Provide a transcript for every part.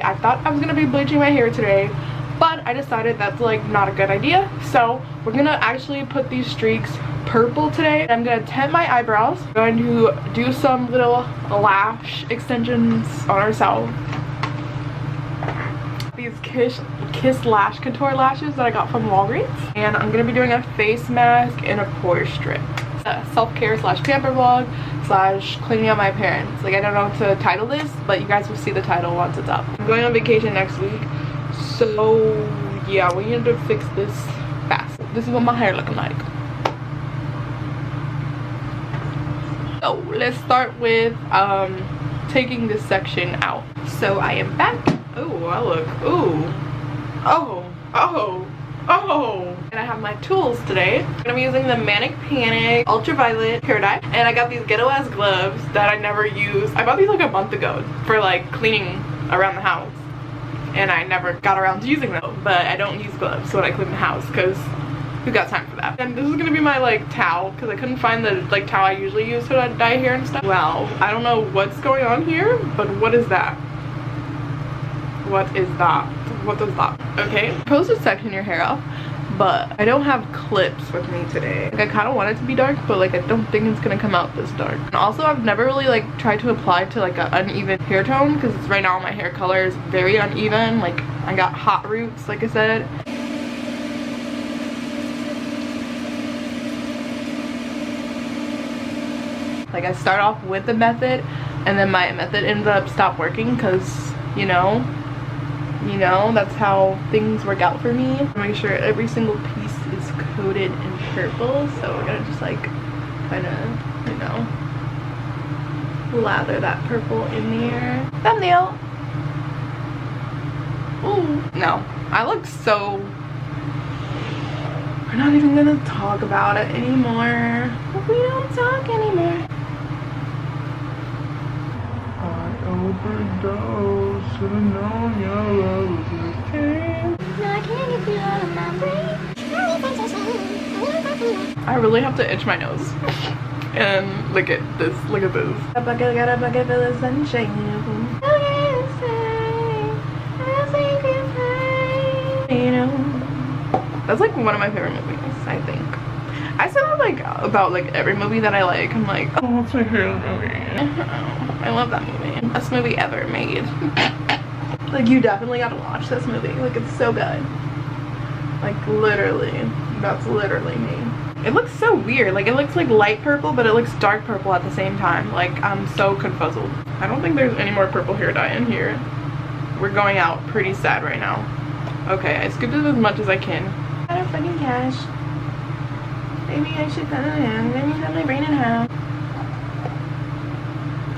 I thought I was gonna be bleaching my hair today, but I decided that's like not a good idea. So we're gonna actually put these streaks purple today. I'm gonna tint my eyebrows. I'm going to do some little lash extensions on ourselves. These Kiss Lash Contour lashes that I got from Walgreens. And I'm gonna be doing a face mask and a pore strip. Self-care slash pamper vlog slash cleaning up my parents. Like, I don't know what to title this, but you guys will see the title once it's up. I'm going on vacation next week, so yeah, we need to fix this fast. This is what my hair looking like. So let's start with taking this section out. So I am back. Oh, I look, ooh, oh. And I have my tools today. I'm using the Manic Panic Ultraviolet hair dye. And I got these ghetto ass gloves that I never use. I bought these like a month ago for like cleaning around the house. And I never got around to using them. But I don't use gloves when I clean the house because who got time for that? And this is gonna be my like towel because I couldn't find the like towel I usually use to dye hair and stuff. Wow, I don't know what's going on here, but what is that? What is that? What does that? Okay, I'm supposed to section your hair off, but I don't have clips with me today. Like, I kind of want it to be dark, but like I don't think it's gonna come out this dark. And also, I've never really like tried to apply to like an uneven hair tone because right now my hair color is very uneven. Like, I got hot roots, like I said. Like, I start off with the method and then my method ends up stop working because you know that's how things work out for me. Make sure every single piece is coated in purple, so we're gonna just like kind of, you know, lather that purple in there. Thumbnail. Ooh, no, I look so, we're not even gonna talk about it anymore. We don't talk anymore. Overdose, should've known your love was a king. No, I can't get you out of my brain. I really have to itch my nose. And look at this, look at this. Got a bucket full of sunshine. You know, that's like one of my favorite movies, I think. I said that like about like every movie that I like. I'm like, oh, it's my favorite movie. I love that movie. Best movie ever made. Like, you definitely gotta watch this movie. Like, it's so good. Like, literally, that's literally me. It looks so weird. Like, it looks like light purple, but it looks dark purple at the same time. Like, I'm so confuzzled. I don't think there's any more purple hair dye in here. We're going out pretty sad right now. Okay, I scooped it as much as I can. Out of fucking cash. Maybe I should cut it in. Maybe cut my brain in half.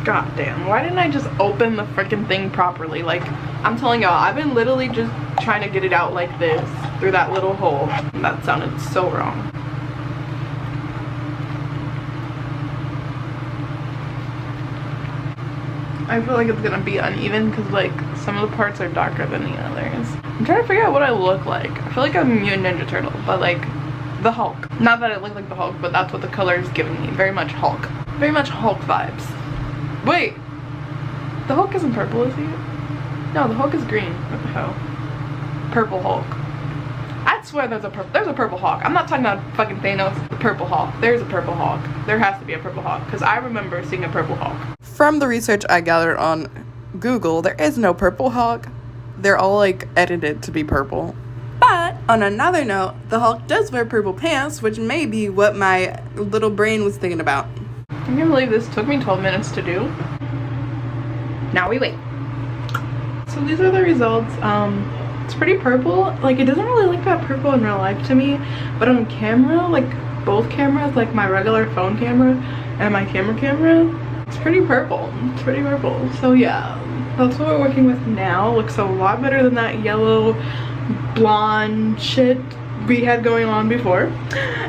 God damn, why didn't I just open the freaking thing properly? Like, I'm telling y'all, I've been literally just trying to get it out like this through that little hole. That sounded so wrong. I feel like it's gonna be uneven because like some of the parts are darker than the others. I'm trying to figure out what I look like. I feel like I'm a Mutant Ninja Turtle, but like the Hulk. Not that I look like the Hulk, but that's what the color is giving me. Very much Hulk. Very much Hulk vibes. Wait, the Hulk isn't purple, is he? No, the Hulk is green. What the hell? Purple Hulk. I swear there's a purple Hulk. I'm not talking about fucking Thanos. The purple Hulk. There's a purple Hulk. There has to be a purple Hulk because I remember seeing a purple Hulk. From the research I gathered on Google, there is no purple Hulk. They're all like edited to be purple. But on another note, the Hulk does wear purple pants, which may be what my little brain was thinking about. I can't believe this took me 12 minutes to do. Now we wait. So these are the results. It's pretty purple. Like, it doesn't really look that purple in real life to me, but on camera, like both cameras, like my regular phone camera and my camera, it's pretty purple. It's pretty purple. So yeah, that's what we're working with now. Looks a lot better than that yellow blonde shit we had going on before.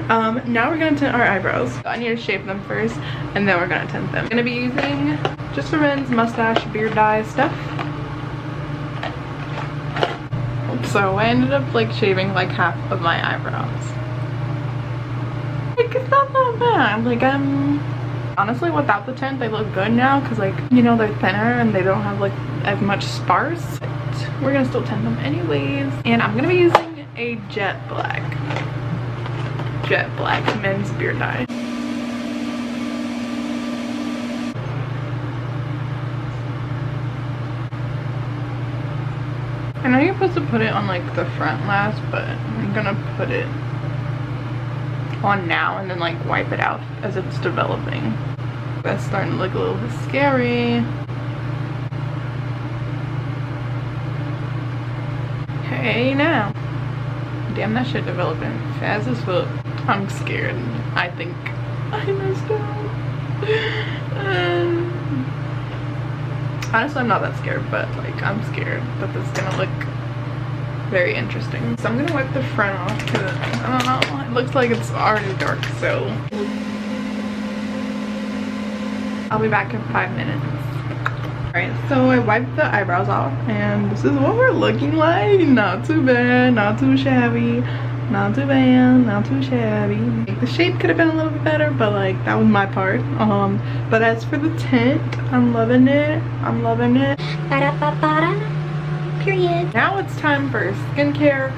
Now we're gonna tint our eyebrows. I need to shape them first and then we're gonna tint them. I'm gonna be using just for men's mustache beard dye stuff. So I ended up like shaving like half of my eyebrows. Like, it's not that bad. Like, honestly, without the tint they look good now because, like, you know, they're thinner and they don't have like as much sparse. we're gonna still tint them anyways. And I'm gonna be using a jet black men's beard dye. I know you're supposed to put it on like the front last, but I'm gonna put it on now and then like wipe it out as it's developing. That's starting to look a little bit scary. Hey now. Damn, that shit developing fast as fuck. I'm scared. I think I messed up. Honestly, I'm not that scared, but like I'm scared that this is gonna look very interesting. So I'm gonna wipe the front off because I don't know, it looks like it's already dark, so I'll be back in 5 minutes. Alright, so I wiped the eyebrows off and this is what we're looking like. Not too bad, not too shabby, not too bad, not too shabby. Like, the shape could have been a little bit better, but like that was my part. But as for the tint, I'm loving it. I'm loving it. Period. Now it's time for skincare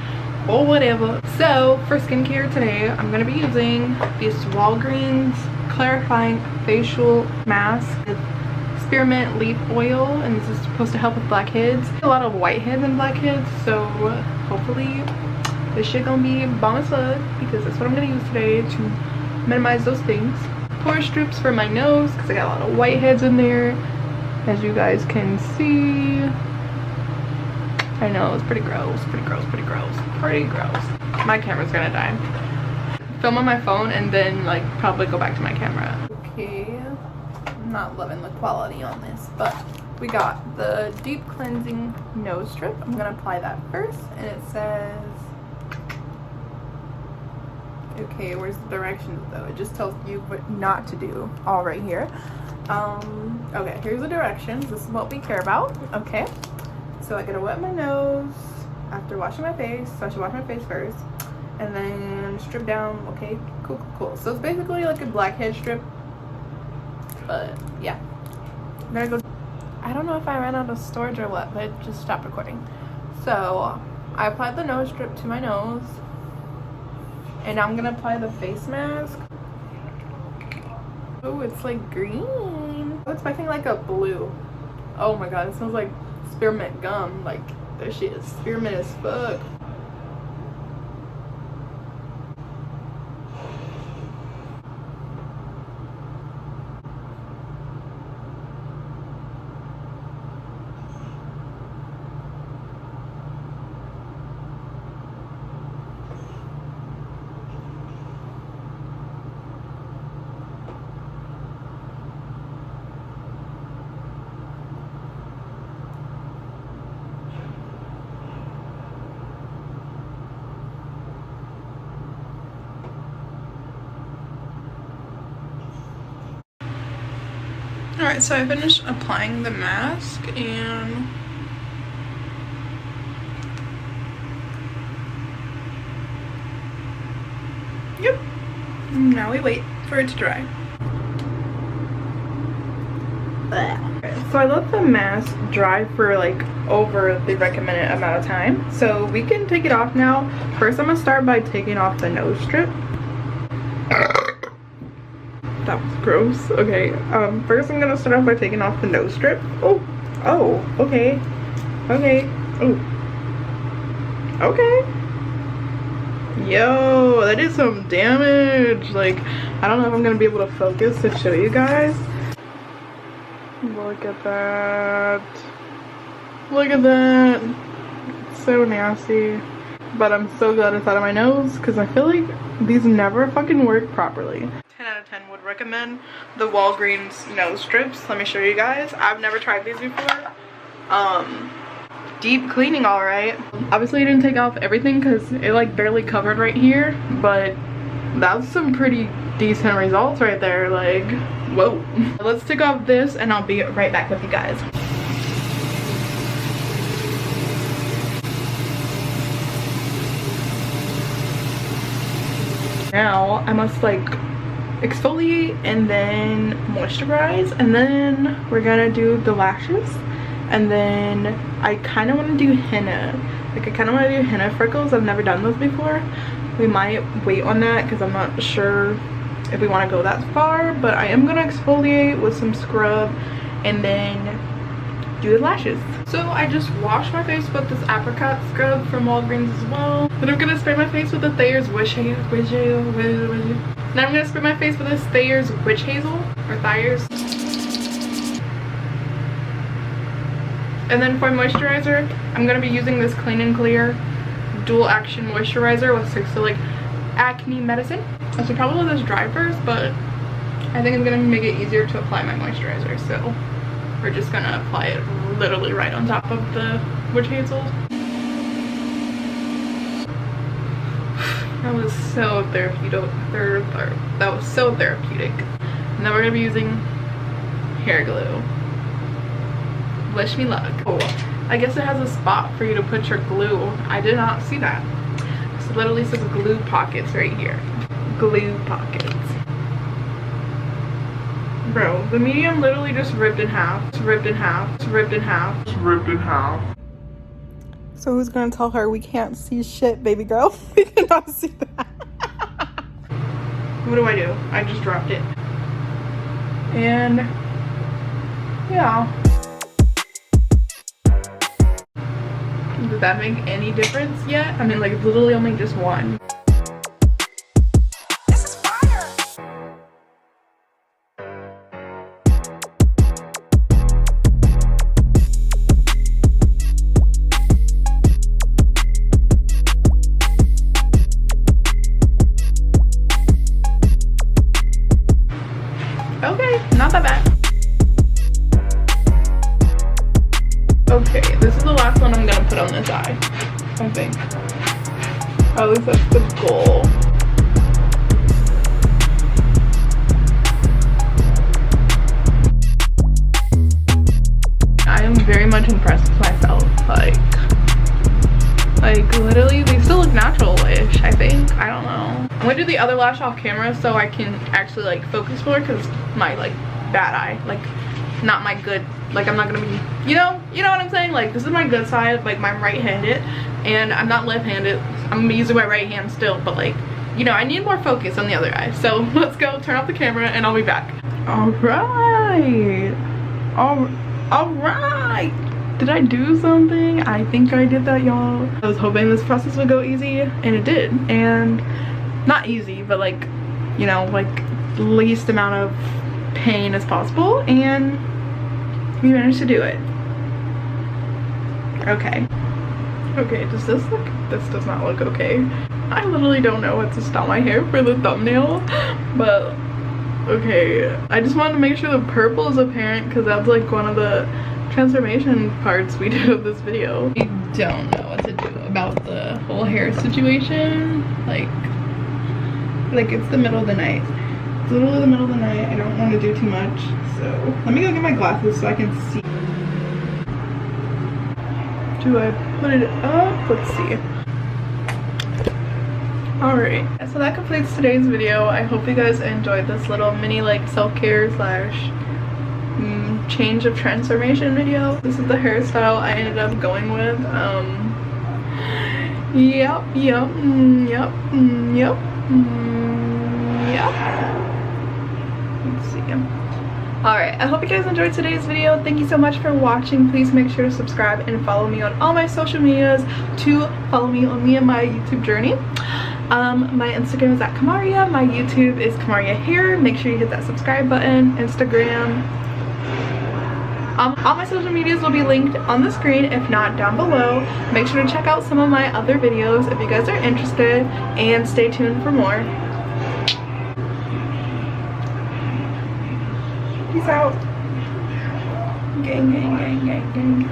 or whatever. So for skincare today, I'm gonna be using this Walgreens clarifying facial mask with spearmint leaf oil, and this is supposed to help with blackheads. A lot of whiteheads and blackheads, so hopefully this shit gonna be bomb as fuck, because that's what I'm gonna use today to minimize those things. Pore strips for my nose because I got a lot of whiteheads in there, as you guys can see. I know, it's pretty gross, pretty gross, pretty gross, pretty gross. My camera's gonna die. Film on my phone and then like probably go back to my camera. Okay, I'm not loving the quality on this, but we got the deep cleansing nose strip. I'm gonna apply that first, and it says, okay, where's the directions though? It just tells you what not to do, all right here. Okay, here's the directions. This is what we care about. Okay, so I gotta wet my nose after washing my face, so I should wash my face first and then strip down. Okay, cool. So it's basically like a blackhead strip, but yeah, I'm gonna go. I don't know if I ran out of storage or what, but it just stopped recording. So I applied the nose strip to my nose, and now I'm gonna apply the face mask. Oh, it's like green. I was expecting like a blue. Oh my god, it smells like spearmint gum. Like, that shit is spearmint as fuck. Alright, so I finished applying the mask, and yep, now we wait for it to dry. So I let the mask dry for like over the recommended amount of time, so we can take it off now. First I'm gonna start by taking off the nose strip. That was gross. Okay, first I'm gonna start off by taking off the nose strip. Oh, okay, oh, okay. Yo, that did some damage. Like, I don't know if I'm gonna be able to focus to show you guys. Look at that. Look at that. It's so nasty. But I'm so glad it's out of my nose, because I feel like these never fucking work properly. 10 out of 10 would recommend the Walgreens nose strips. Let me show you guys. I've never tried these before. Deep cleaning, all right. Obviously I didn't take off everything because it like barely covered right here, but that's some pretty decent results right there. Like, whoa. Let's take off this and I'll be right back with you guys. Now I must like exfoliate and then moisturize, and then we're gonna do the lashes, And then I kind of want to do henna. Like I kind of want to do henna freckles. I've never done those before. We might wait on that because I'm not sure if we want to go that far. But I am going to exfoliate with some scrub and then do the lashes. So I just washed my face with this apricot scrub from Walgreens as well. Then I'm going to spray my face with the Thayer's Witch Hazel. Now I'm going to spray my face with this Thayer's Witch Hazel or Thayer's. And then for moisturizer, I'm going to be using this Clean and Clear dual action moisturizer with salicylic acne medicine. I should probably let this dry first, but I think it's going to make it easier to apply my moisturizer. So we're just going to apply it literally right on top of the witch hazel. That was so therapeutic. That was so therapeutic. And then we're going to be using hair glue. Wish me luck. Oh, I guess it has a spot for you to put your glue. I did not see that. It literally says glue pockets right here. Glue pockets. Bro, the medium literally just ripped in half. It's ripped in half. It's ripped in half. It's ripped in half. So who's gonna tell her we can't see shit, baby girl? We cannot see that. What do? I just dropped it. And yeah. Did that make any difference yet? I mean, like, literally only just one. This is fire! Okay, not that bad. Okay, this is the last one I'm gonna put on this eye, I think. At least that's the goal. I am very much impressed with myself. Like literally, they still look natural-ish, I think. I don't know. I'm gonna do the other lash off camera so I can actually like focus more, because my like bad eye, like not my good, like I'm not gonna be, you know what I'm saying? Like this is my good side, like my right-handed, and I'm not left-handed. I'm gonna be using my right hand still, but like, you know, I need more focus on the other eye. So let's go turn off the camera and I'll be back. All right. Did I do something? I think I did that, y'all. I was hoping this process would go easy, and it did. And not easy, but like, you know, like least amount of pain as possible, and we managed to do it. Okay, does this look, this does not look okay. I literally don't know what to style my hair for the thumbnail, but okay, I just wanted to make sure the purple is apparent because that's like one of the transformation parts we did of this video. I don't know what to do about the whole hair situation. Like it's the middle of the night. It's literally the middle of the night. I don't want to do too much, so let me go get my glasses so I can see. Do I put it up? Let's see. Alright, so that completes today's video. I hope you guys enjoyed this little mini like self-care slash change of transformation video. This is the hairstyle I ended up going with. Yep. Let's see. Alright, I hope you guys enjoyed today's video. Thank you so much for watching. Please make sure to subscribe and follow me on all my social medias to follow me on me and my YouTube journey. My Instagram is at Kamaria. My YouTube is Kamaria Hair. Make sure you hit that subscribe button. Instagram. All my social medias will be linked on the screen, if not down below. Make sure to check out some of my other videos if you guys are interested, and stay tuned for more. Peace out. Gang.